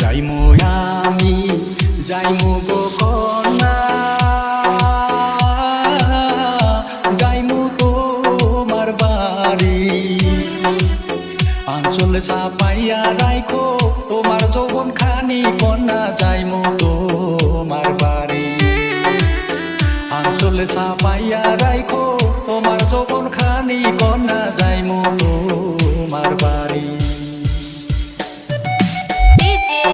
যাইমু আমি যাইমু গো কন্যা যাইমু তোমার বাড়ি আঞ্চলে চাপাইয়া রাইখো তোমার যৌবন খানি কন্যা যাইমু তোমার বাড়ি আঞ্চলে চাপাইয়া